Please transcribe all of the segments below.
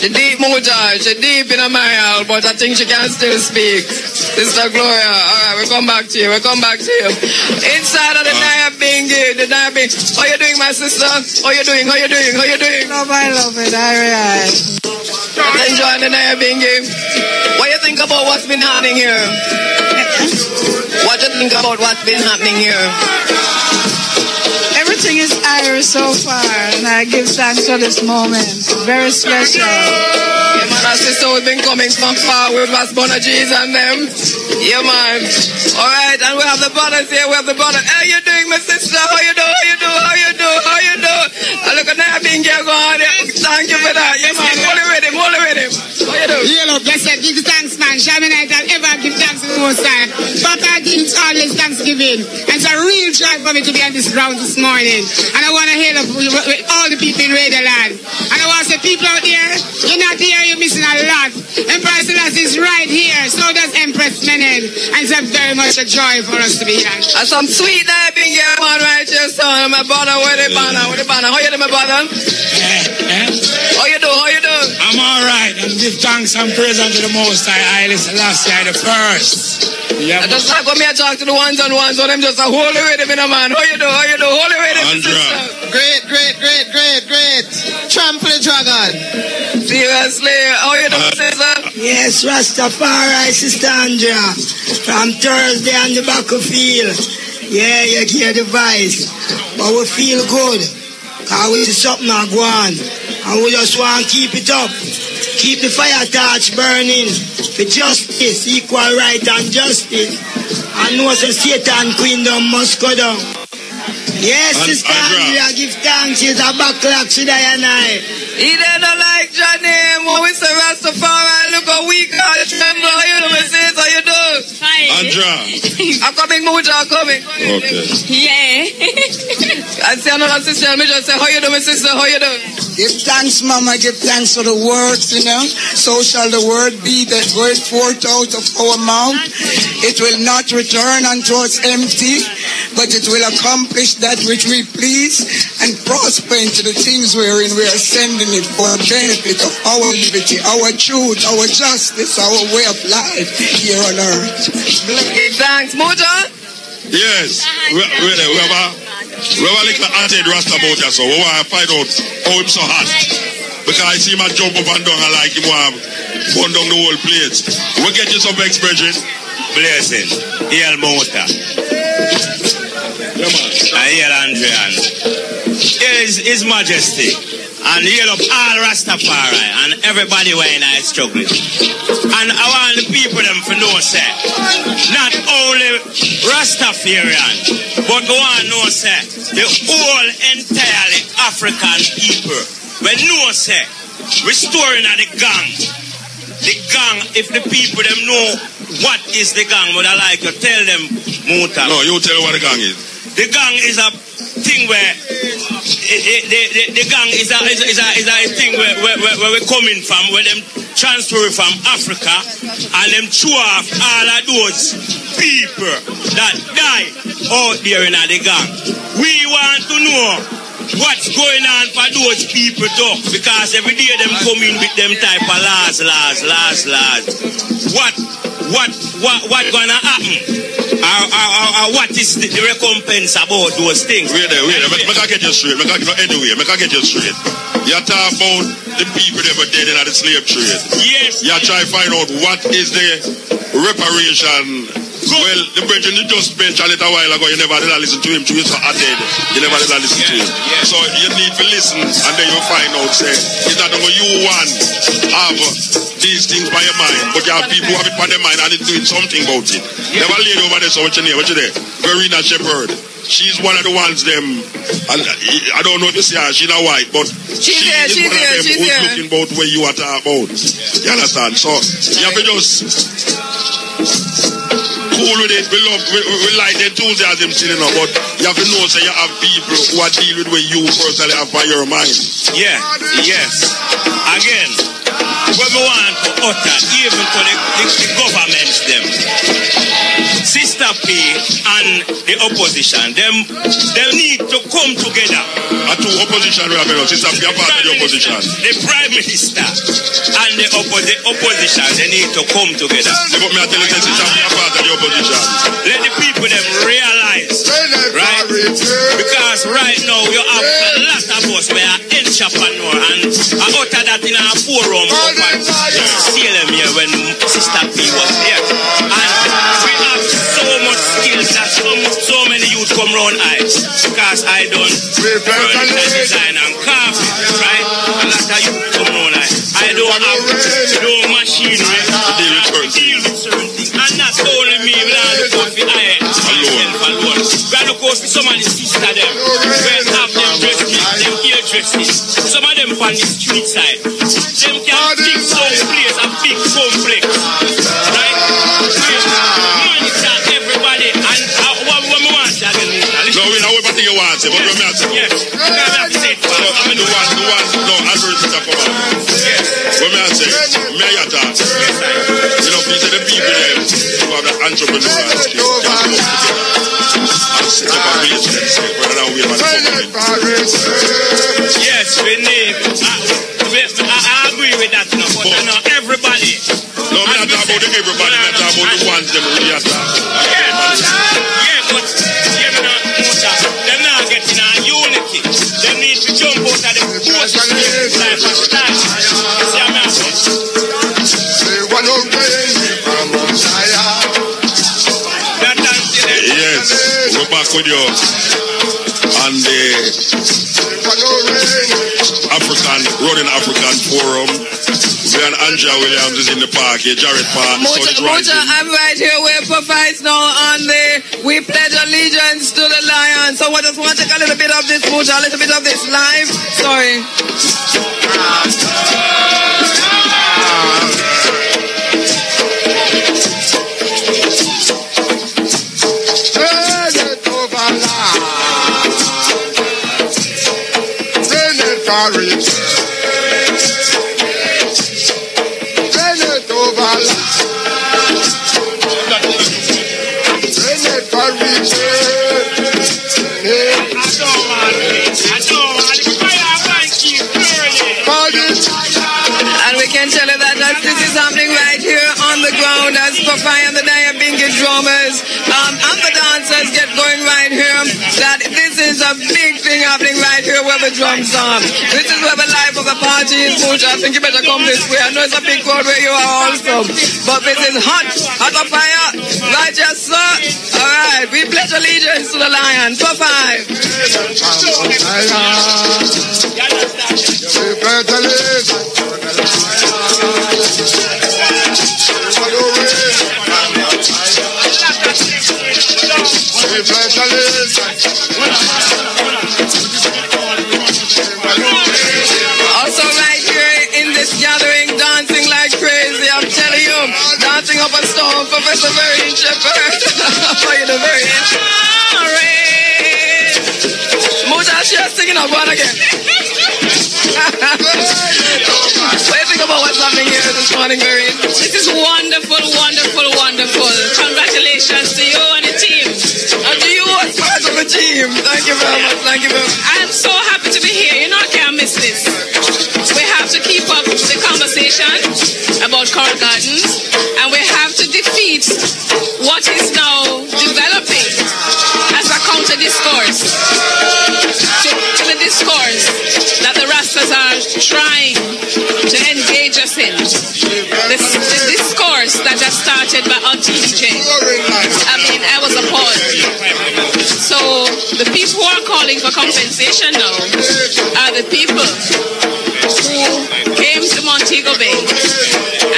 She deep, Muta. She deep in a mile, but I think she can still speak. Sister Gloria, alright, we'll come back to you. Inside of the Naya Bingy, How you doing, my sister? How you doing? Love, I love it, alright. Enjoying the Naya Bingy. What you think about what's been happening here? What you think about what's been happening here? Everything is Irish so far, and I give thanks for this moment. Very special. Yeah, man, our sister has been coming from far with us, Bonagees and them. Yeah, man. All right, and we have the brothers here. How you doing, my sister? How you do? I look at that being here going on. Thank you for that. Yeah, man. Hold it with him. How you do? Yeah, look, blessed. Give thanks, man. Shaman I can ever give thanks to the Most High. Papa gives all this Thanksgiving. And it's a real joy for me to be on this ground this morning. And I want to hail up with all the people in Radio Land. And I want to say, people out there, you're not here, you're missing a lot. Empress Selassie is right here. So does Empress Menen. And it's very much a joy for us to be here. And some sweet night being here, man, right here, son. My brother, where the banner? How you doing, my brother? How you do? I'm alright. And give thanks and praise unto the Most High. I listen last year, the first. Yeah, I just like when I talk to the ones on ones, so them just a holy rhythm in a man. How you do? Holy rhythm, sister. Great. Trample the dragon. Seriously, how you doing, sister? Yes, Rastafari, Sister Andrea. From Thursday on the battlefield. Yeah, you hear the voice. But we feel good. Because we see something not go on. And we just want to keep it up. Keep the fire torch burning. For justice, equal right and justice. And know the Satan Kingdom must go down. Yes, Sister Andrea, give thanks. She's a backlash to I and I. He don't like Johnny. When we say Rastafari, look how weak I tremble. How you do, my sis? How you do? Fine. Andrea. I'm coming, Muta, I'm coming. Okay. Yeah. I see another sister, and me just say, how you do, my sister? How you do? Give thanks, Mama. Give thanks for the words, So shall the word be that goeth forth out of our mouth. It will not return unto us empty, but it will accomplish that which we please and prosper into the things wherein we are sending it for the benefit of our liberty, our truth, our justice, our way of life here on earth. Thanks, Muta. Yes. We have a little added Rasta about us, so we want to find out how him so hot. Because I see him jump up and down and like him want to burn down the whole place. We get you some expression. Blessing. Hail Muta. And hail Andrea. Here is His Majesty. And hail up all Rastafari and everybody when I struggling. And I want the people them to know, say, not only Rastafarian, but go on know, say, the whole entirely African people. When know, say, restoring of the gang. The gang, if the people them know what is the gang, would I like to tell them, Muta. No, you tell what the gang is. The gang is a thing where the gang is a thing where we're coming from, where them transfer from Africa and them chew off all of those people that die out there in the gang. We want to know what's going on for those people too, because every day them come in with them type of laws. What gonna happen? Or what is the recompense about those things? Wait there. Make I get you straight. Make I get you straight. You talk about the people that were dead in the slave trade. Yes. You try to find out what is the reparation. Good. Well, the brethren, you just mentioned it a while ago. You never did listen to him. You so dead. You never did listen to him. Yeah. So you need to listen, and then you find out. Say, it's not only you one have these things by your mind, but you have people who have it by their mind and they're doing something about it. Yeah. Never lady over there. So what's your name? What's your name? Verena Shepherd. She's one of the ones them. And I don't know if you see her. She's not white, but she's one of them who's looking about where you are talking about. You understand? So you have to just cool with it, we like the enthusiasm still, but you have to know, say, you have people who are dealing with what you personally have by your mind. Yeah, yes. Again, what we want to utter, even to the governments, them. Sister P and the opposition, them need to come together. Two opposition, we have Sister P, part of the opposition. The Prime Minister and the opposition, they need to come together. But me I tell you, Sister P, part of the opposition. Let the people them realize, right? Because right now you have a lot of us where are entrepreneur and I utter that in our forum up at CLM here when Sister P was here. And we have so much skills that so many youth come round eyes. Because I done furniture design and carpet, right? A lot of youth come round eyes. I don't have no machinery to deal with certain things. And not only me, but I look out for I alone. We look out for some of the sisters them. We have them dresses, them ear dresses. Some of them on the street side. Them can big some place, a big complex. Right? Monitor everybody. And what we want to again. No, we know everything you want, but we have to. Yes. We have to say it. No, Andrea to come out. Yes. What may I say? May I talk? Yes, I you know, these are the people there who have the entrepreneurial skills. Just come together and set up a business rather than wait for the government. Yes, we need. I agree with that, no, but not everybody. No, I'm not talking about everybody, I'm talking about the ones that really attack. Yeah, but they're not getting our unity. They need to jump out of the post like a star. See how I'm yes, we're back with you on the Running African Forum. Me and Andrea Williams is in the park here, Jarett Park. Muta, I'm right here where part5 now on the We Pledge Allegiance to the Lion. So I just want to take a little bit of this, Muta, a little bit of this live. Sorry. And we can tell you that this is happening right here on the ground as part5 and the Diabingi drummers and the dancers get going right here. That this is a big thing happening right here where the drums are. This is where the life of the party is, Muta. I think you better come this way. I know it's a big crowd where you are also. But this is hot of fire. Right, yes, sir. All right. We pledge allegiance to the Lion. part5. Also right here in this gathering, dancing like crazy, I'm telling you, dancing up a storm, Professor Very Shepherd. How you doing, Very? Muta, she's singing up one again. What do you think about what's happening here this morning, Very? This is wonderful, wonderful, wonderful. Congratulations to you and the team. And to you as part of the team. Thank you very much. Thank you very much. I'm so happy to be here. You know I can't miss this. We have to keep up the conversation about Coral Gardens, and we have to defeat what is now developing as a counter discourse to the discourse that the Rastas are trying to engage us in. The discourse that just started by Auntie DJ. I was appalled. So the people who are calling for compensation now are the people who came to Montego Bay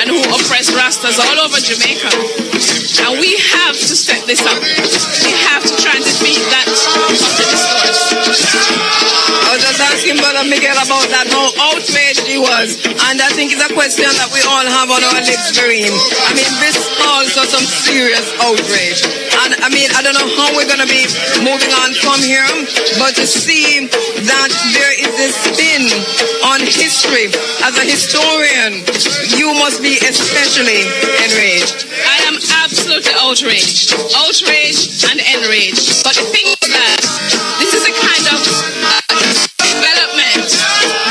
and who oppressed Rastas all over Jamaica. And we have to set this up. We have to try and defeat that counter discourse. I was just asking Brother Brother Miguel about that, how outraged he was. And I think it's a question that we all have on our lips, Kareem. I mean, this also some serious outrage. And I mean, I don't know how we're going to be moving on from here, but to see that there is this spin on history, as a historian, you must be especially enraged. I am absolutely outraged. Outraged and enraged. But the thing is that this is a kind of development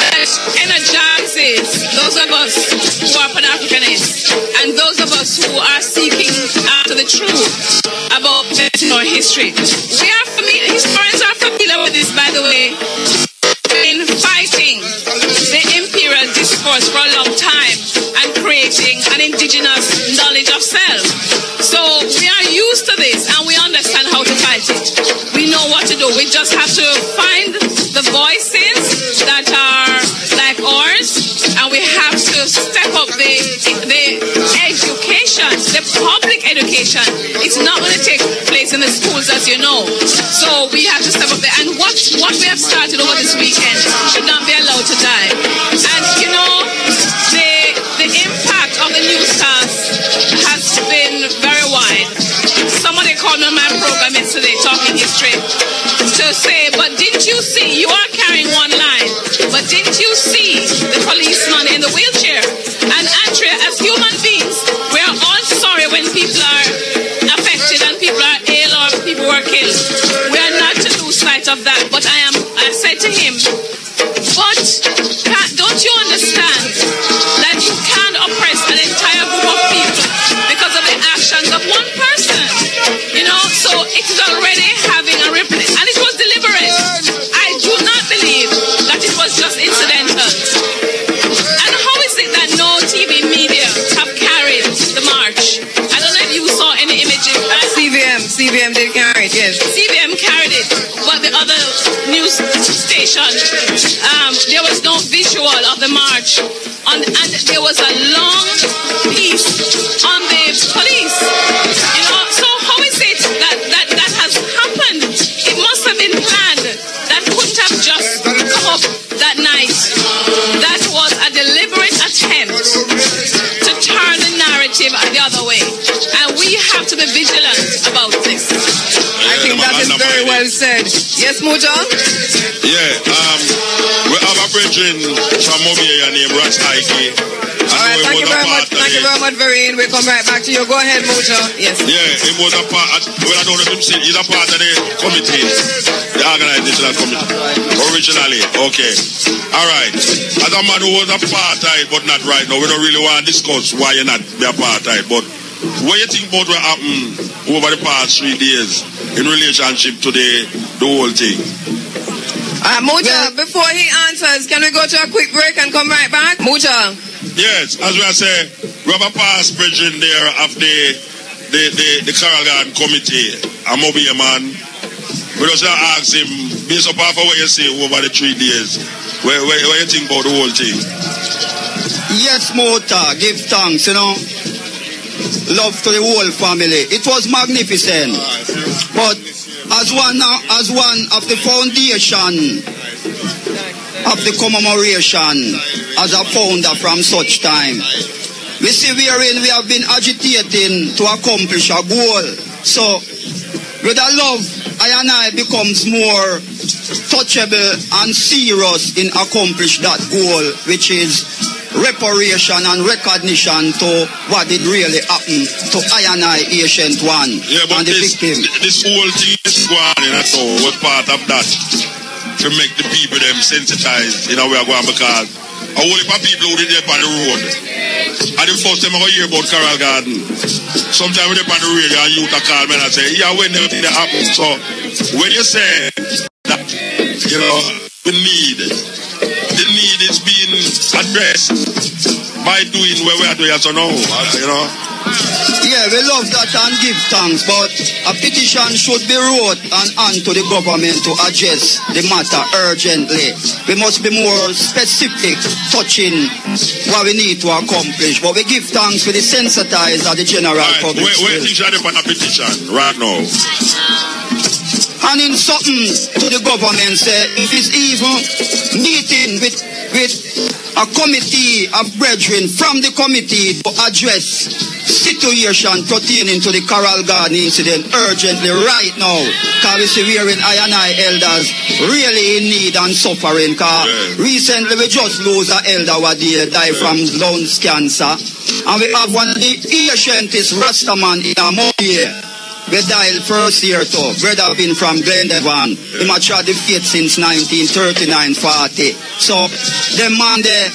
that energizes those of us who are Pan-Africanists and those of us who are seeking after the truth about our history. We are familiar, historians are familiar with this, by the way. Been fighting the imperial discourse for a long time and creating an indigenous knowledge of self. So we are used to this and we understand how to fight it. We know what to do. We just have to find the voices that are like ours, and we have to step up the education, the public education. It's not going to take place in the schools, as you know. So we have to step up there. And what we have started over this weekend should not be allowed to die. And you know, the impact of the newscast has been very wide. Somebody called me on my program yesterday, Talking History, to say, but didn't you see, you are carrying one line, but didn't you see the policeman in the wheelchair? And Andrea, as human beings, we are all sorry when people are affected and people are ill or people are killed. We are not to lose sight of that. But I said to him, but don't you understand that you can't oppress an entire group of people because of the actions of one person? You know, so it is already having a ripple, and it was deliberate. I do not believe that it was just incidental. And how is it that no TV media have carried the march? I don't know if you saw any images. CVM did carry it, yes. CVM carried it, but the other news station, there was no visual of the march. And there was a long piece on the police. You know, so how is it that has happened? It must have been planned. That couldn't have just come up that night. That was a deliberate attempt to turn the narrative the other way. And we have to be vigilant about this. I think that is very well said. Yes, Muta? Yeah, we have a brethren from Mobile named Rasta Still. Alright, thank you very much. Thank you very much, Vereen. We'll come right back to you. Go ahead, Muta. Yes. Yeah, it was a part, well, I don't know if him say, he's a part of the committee, the organizational committee. Originally, okay. Alright. As a man who was apartheid, but not right now, we don't really want to discuss why you're not the apartheid, but what you think about what happened over the past 3 days in relationship to the whole thing? Muta, before he answers, can we go to a quick break and come right back? Muta. Yes, as we are saying, we have a past president there of the Carol Garden Committee, a mobile man. We just ask him, based upon what you say over the 3 days, what you think about the whole thing? Yes, Muta, give thanks, you know. Love to the whole family. It was magnificent. But as one of the foundation of the commemoration, as a founder from such time, we see wherein we have been agitating to accomplish a goal. So with a love, I and I becomes more touchable and serious in accomplish that goal, which is reparation and recognition to what did really happen to I and I, Ancient One, and the victim. This whole thing is going on, so was part of that to make the people them sensitized in a way going, because a whole heap of people who did there on the road. And the first time I hear about Carol Garden, sometimes when they on the radio and Muta call me and I say, yeah, when everything that happened. So when you say that, you know, the need is being addressed by doing what we are doing, so now, you know. Yeah, we love that and give thanks, but a petition should be wrote and on to the government to address the matter urgently. We must be more specific, touching what we need to accomplish. But we give thanks for the sensitize of the general public. Where things are on a petition right now? And in something to the government say, if it's even meeting with a committee of brethren from the committee to address situation pertaining to the Coral Garden incident urgently right now. Because we see we're in I elders really in need and suffering. Because recently we just lose an elder who died from lungs cancer. And we have one of the ancientest Rastaman in a year. We died first year too. Brother been from Glendevon. He matured the faith since 1939-40. So the man there